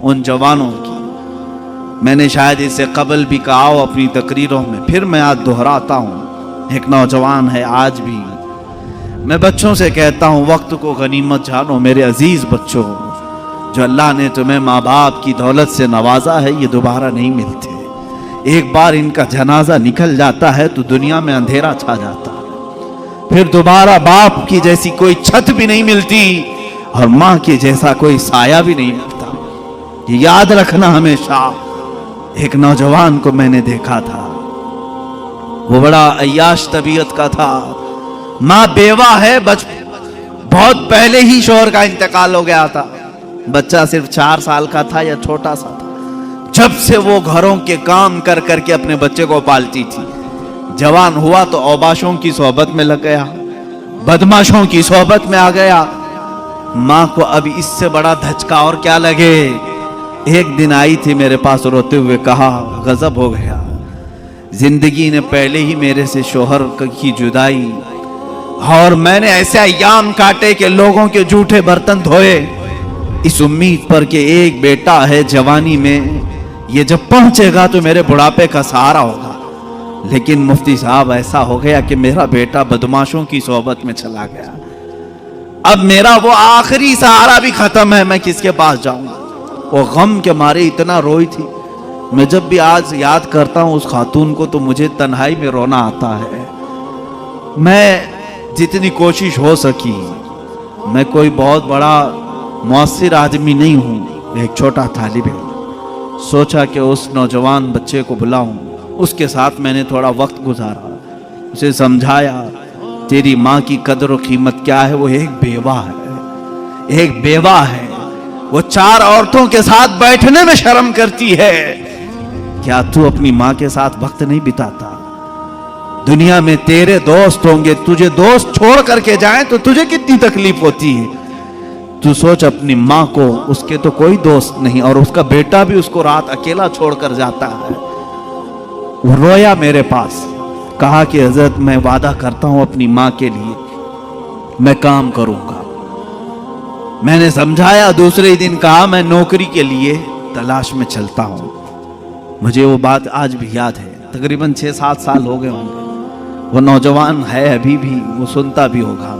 उन जवानों की। मैंने शायद इससे कबल भी कहा हो अपनी तकरीरों में, फिर मैं आज दोहराता हूँ। एक नौजवान है, आज भी मैं बच्चों से कहता हूँ, वक्त को गनीमत जानो मेरे अजीज बच्चों। जो अल्लाह ने तुम्हें माँ बाप की दौलत से नवाजा है, ये दोबारा नहीं मिलते। एक बार इनका जनाजा निकल जाता है तो दुनिया में अंधेरा छा जाता है। फिर दोबारा बाप की जैसी कोई छत भी नहीं मिलती और माँ के जैसा कोई साया भी नहीं मिलता। ये याद रखना हमेशा। एक नौजवान को मैंने देखा था, वो बड़ा अय्याश तबीयत का था। माँ बेवा है, बहुत पहले ही शौहर का इंतकाल हो गया था। बच्चा सिर्फ 4 साल का था या छोटा सा था। जब से वो घरों के काम कर करके अपने बच्चे को पालती थी। जवान हुआ तो औबाशों की सोहबत में लग गया, बदमाशों की सोहबत में आ गया। माँ को अब इससे बड़ा धचका और क्या लगे। एक दिन आई थी मेरे पास रोते हुए, कहा गजब हो गया, जिंदगी ने पहले ही मेरे से शोहर की जुदाई, और मैंने ऐसे अय्याम काटे कि लोगों के जूठे बर्तन धोए इस उम्मीद पर कि एक बेटा है जवानी में, ये जब पहुंचेगा तो मेरे बुढ़ापे का सहारा होगा। लेकिन मुफ्ती साहब ऐसा हो गया कि मेरा बेटा बदमाशों की सोहबत में चला गया। अब मेरा वो आखिरी सहारा भी खत्म है, मैं किसके पास जाऊंगा। वो गम के मारे इतना रोई थी। मैं जब भी आज याद करता हूँ उस खातून को तो मुझे तन्हाई में रोना आता है। मैं जितनी कोशिश हो सकी, मैं कोई बहुत बड़ा मुअस्सिर आदमी नहीं हूँ, एक छोटा तालिब है। सोचा कि उस नौजवान बच्चे को बुलाऊं। उसके साथ मैंने थोड़ा वक्त गुजारा, उसे समझाया तेरी माँ की कदर और कीमत क्या है। वो एक बेवा है, एक बेवा है। वो 4 औरतों के साथ बैठने में शर्म करती है। क्या तू अपनी माँ के साथ वक्त नहीं बिताता? दुनिया में तेरे दोस्त होंगे, तुझे दोस्त छोड़ करके जाएं तो तुझे कितनी तकलीफ होती है। तू सोच अपनी माँ को, उसके तो कोई दोस्त नहीं और उसका बेटा भी उसको रात अकेला छोड़कर जाता है। वो रोया मेरे पास, कहा कि हजरत मैं वादा करता हूं अपनी माँ के लिए मैं काम करूंगा। मैंने समझाया। दूसरे ही दिन कहा मैं नौकरी के लिए तलाश में चलता हूं। मुझे वो बात आज भी याद है, तकरीबन 6-7 साल हो गए होंगे। वो नौजवान है अभी भी, वो सुनता भी होगा।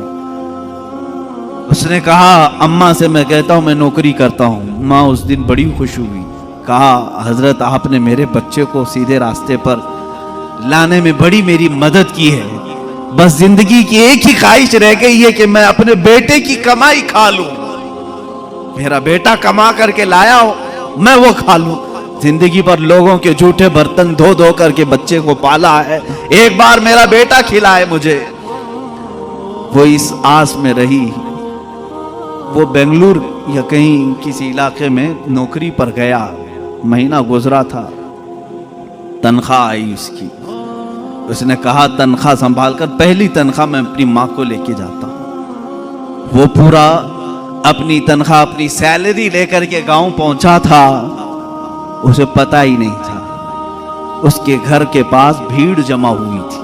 उसने कहा अम्मा से मैं कहता हूं मैं नौकरी करता हूं। माँ उस दिन बड़ी खुश हुई, कहा हजरत आपने मेरे बच्चे को सीधे रास्ते पर लाने में बड़ी मेरी मदद की है। बस जिंदगी की एक ही ख्वाहिश रह गई है कि मैं अपने बेटे की कमाई खा लूं। मेरा बेटा कमा करके लाया हो, मैं वो खा लूं। जिंदगी पर लोगों के जूठे बर्तन धो धो करके बच्चे को पाला है, एक बार मेरा बेटा खिलाए मुझे। वो इस आस में रही। वो बेंगलुरु या कहीं किसी इलाके में नौकरी पर गया। महीना गुजरा था, तनख्वाह आई उसकी। उसने कहा तनख्वाह संभालकर, पहली तनख्वाह मैं अपनी माँ को लेके जाता हूँ। वो पूरा अपनी तनख्वाह, अपनी सैलरी लेकर के गांव पहुंचा था। उसे पता ही नहीं था उसके घर के पास भीड़ जमा हुई थी।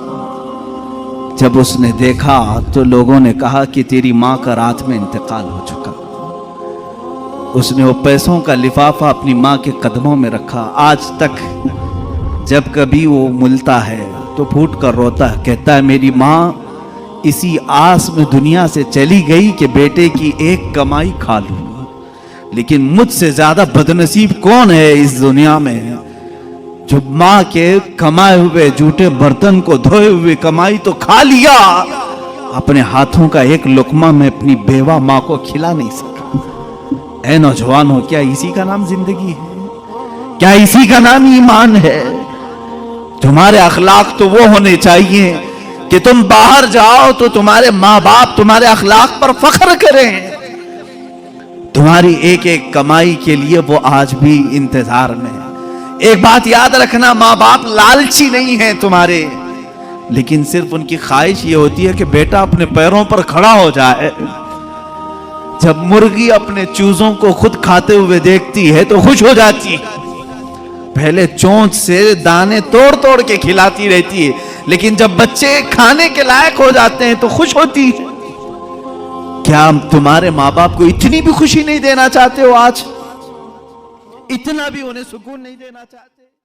जब उसने देखा तो लोगों ने कहा कि तेरी माँ का रात में इंतकाल हो चुका। उसने वो पैसों का लिफाफा अपनी माँ के कदमों में रखा। आज तक जब कभी वो मिलता है तो फूट कर रोता है, कहता है मेरी माँ इसी आस में दुनिया से चली गई कि बेटे की एक कमाई खा लूं। लेकिन मुझसे ज्यादा बदनसीब कौन है इस दुनिया में, जो माँ के कमाए हुए जूठे बर्तन को धोए हुए कमाई तो खा लिया, अपने हाथों का एक लुकमा में अपनी बेवा माँ को खिला नहीं सका। ऐ नौजवान हो, क्या इसी का नाम जिंदगी है? क्या इसी का नाम ईमान है? तुम्हारे अखलाक तो वो होने चाहिए कि तुम बाहर जाओ तो तुम्हारे माँ बाप तुम्हारे अखलाक पर फख्र करें। तुम्हारी एक एक कमाई के लिए वो आज भी इंतजार में है। एक बात याद रखना, माँ बाप लालची नहीं है तुम्हारे, लेकिन सिर्फ उनकी ख्वाहिश ये होती है कि बेटा अपने पैरों पर खड़ा हो जाए। जब मुर्गी अपने चूजों को खुद खाते हुए देखती है तो खुश हो जाती है। पहले चोंच से दाने तोड़ तोड़ के खिलाती रहती है, लेकिन जब बच्चे खाने के लायक हो जाते हैं तो खुश होती है। क्या तुम्हारे माँ बाप को इतनी भी खुशी नहीं देना चाहते हो? आज इतना भी उन्हें सुकून नहीं देना चाहते।